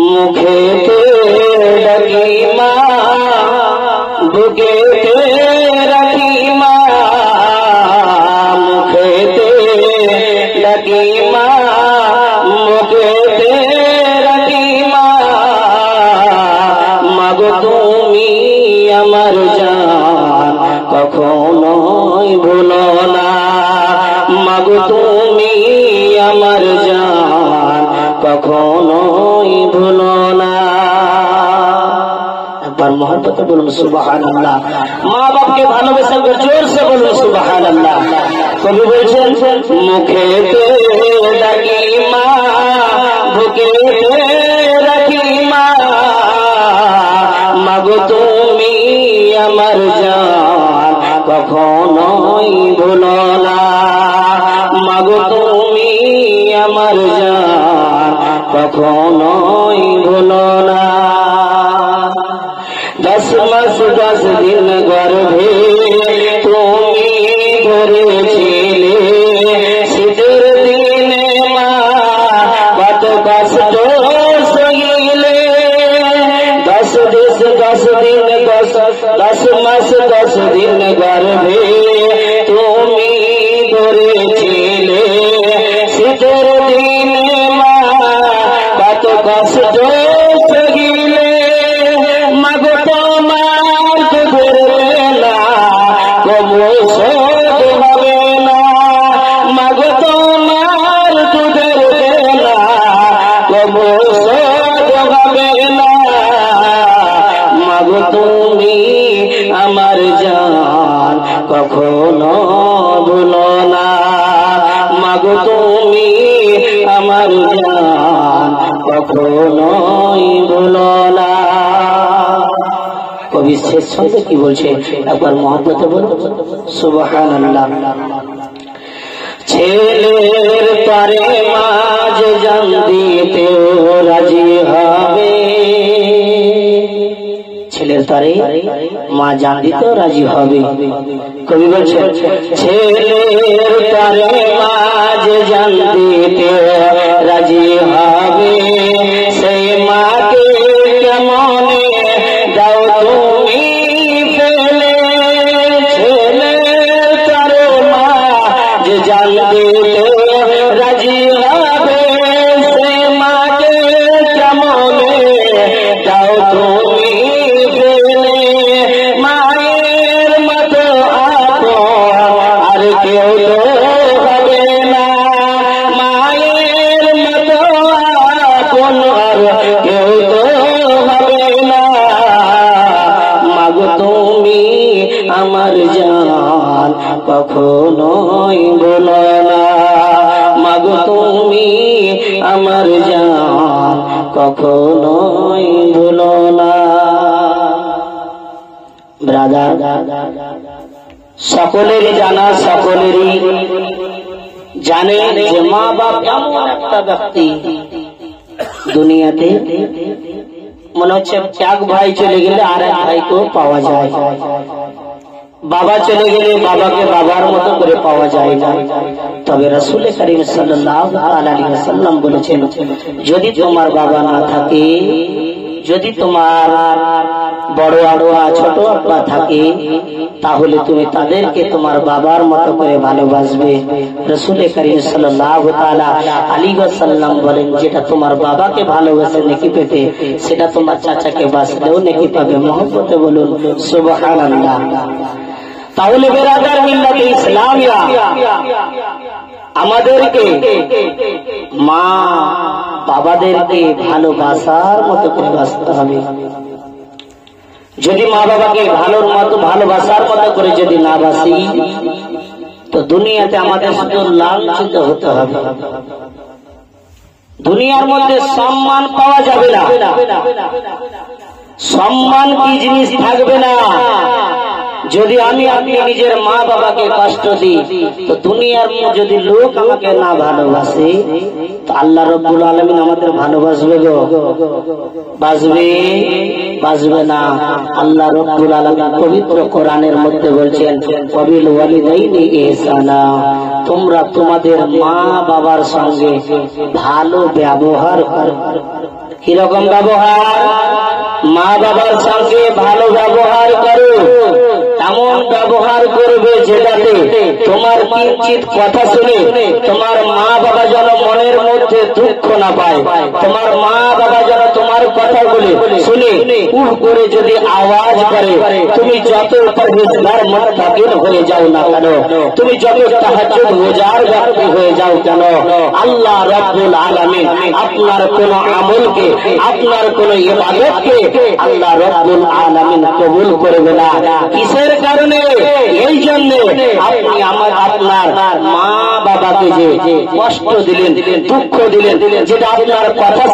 মুখেতে ডাকি মা, বুকেতে রাখি মা, মুখেতে ডাকি মা, বুকেতে রাখি মা, মাগো তুমি আমার জান কখনোই ভুলো না, মাগো তুমি আমার জান কখনোই ভুলো না। একবার মহব্বতে বলুন সুবহানাল্লাহ। মা বাপকে ভালোবেসে জোর সে বলুন সুবহানাল্লাহ। কবি বলছেন মুখেতে ডাকি মা, বুকেতে রাখি মা, মাগো তুমি আমার জান কখনোই ভুলো না, মাগো তুমি আমার জান কখনোই ভুলো না। 10 মাস 10 দিন গর্ভে তুমি ধরেছিলে, শীতের দিনে মা কত কষ্ট সইলে, 10 মাস 10 দিন গর্ভে তুমি ধরেছিলে, শীতের দিনে মা কত কষ্ট সইলে, মাগো তোমার দুধের বেলা কবু শোধ হবে না, মাগো তোমার দুধের বেলা কবু শোধ হবে না, মাগো তুমি আমার জান কখনো ভুলো না, মাগো তুমি আমার জান কখনোই ভুলো না। কবি শেষ ছন্দে কি বলছে একবার মহব্বতে বলো সুবহানাল্লাহ। ছেলের তারে মাঝ জান দিতেও রাজি হবে, ছেলের তারে মা জান দিতেও রাজি হবে। কবি বলছে ছেলের তারে মাঝ জান দিতেও রাজি হবে, সেই মাকে কেমনে দাও তুমি ফেলে, ছেলের তারে মাঝ জান দিতেও রাজি হবে, সেই মাকে কেমনে দাও তুমি ফেলে, মায়ের মতো আপন আর কেউ তো হবে না, মায়ের মতো আপন আর কেউ তো হবে না, মাগো তুমি আমার জান কখনোই ভুলো না, মাগো তুমি আমার জান কখনোই ভুলো না। ব্রাদার, সকলেরই জানা, সকলেরই জানে যে মা বাপ এমন একটা ব্যক্তি দুনিয়াতে মনে হচ্ছে এক ভাই চলে গেলে আর এক ভাইকেও পাওয়া যায়, বাবা চলে গেলে বাবাকে বাবার মতো করে পাওয়া যায় না। তবে রাসূল করিম সাল্লাল্লাহু আলাইহি ওয়াসাল্লাম বলেছেন যদি তোমার বাবা না থাকে, যদি তোমার বড় আড়োয়া ছোট আব্বা থাকে, তাহলে তুমি তাদেরকে তোমার বাবার মতো করে ভালোবাসবে। রাসূল করিম সাল্লাল্লাহু তাআলা আলাইহি ওয়াসাল্লাম বলেন যেটা তোমার বাবাকে ভালোবাসে নেকি পেতে, সেটা তোমার চাচাকে বাসলেও নেকি পাবে। মহব্বতে বলুন সুবহানাল্লাহ। তাহলে বেরাদার মিল্লাতে ইসলামিয়া আমাদেরকে মা বাবাদেরকে ভালোবাসার মতো করে বাঁচতে হবে। যদি মা বাবাকে ভালোবাসার মতো করে যদি না বাসি, তো দুনিয়াতে আমাদের শুধু লাঞ্ছিত হতে হবে। দুনিয়ার মধ্যে সম্মান পাওয়া যাবে না, সম্মান কি জিনিস থাকবে না। যদি আমি আপনি নিজের মা বাবাকে কষ্ট দিই, তো দুনিয়ার যদি লোক আমাকে না ভালোবাসে, তো আল্লাহ রাব্বুল আলামিন আমাদের ভালোবাসবে গো? বাসবে? বাসবে না। আল্লাহ রাব্বুল আলামিন পবিত্র কোরআনের মধ্যে বলছেন, ওয়াবিল ওয়ালিদাইনি ইহসানা, তোমরা তোমাদের মা বাবার সঙ্গে ভালো ব্যবহার করো। কিরকম ব্যবহার? মা বাবার সঙ্গে ভালো ব্যবহার করো। এমন ব্যবহার করবে যেটাতে তোমার কিঞ্চিত কথা শুনে তোমার মা বাবা যেন মনের মধ্যে দুঃখ না পায়। তোমার মা বাবা যেন তোমার কথাগুলি শুনে উহ করে যদি আওয়াজ করে, তুমি যত পরহেজগার মুত্তাকিন হয়ে যাও না কেন, তুমি যত তাহাজ্জুদ রোজার ব্যক্তি হয়ে যাও কেন, আল্লাহ রাব্বুল আলামিন আপনার কোন আমলকে, আপনার কোন ইবাদতকে আল্লাহ রাব্বুল আলামিন কবুল করবে না। কিসের কারণে? এই জন্য আপনি আপনার মা বাবাকে যে কষ্ট দিলেন, দুঃখ দিলেন, যেটা আপনার কথা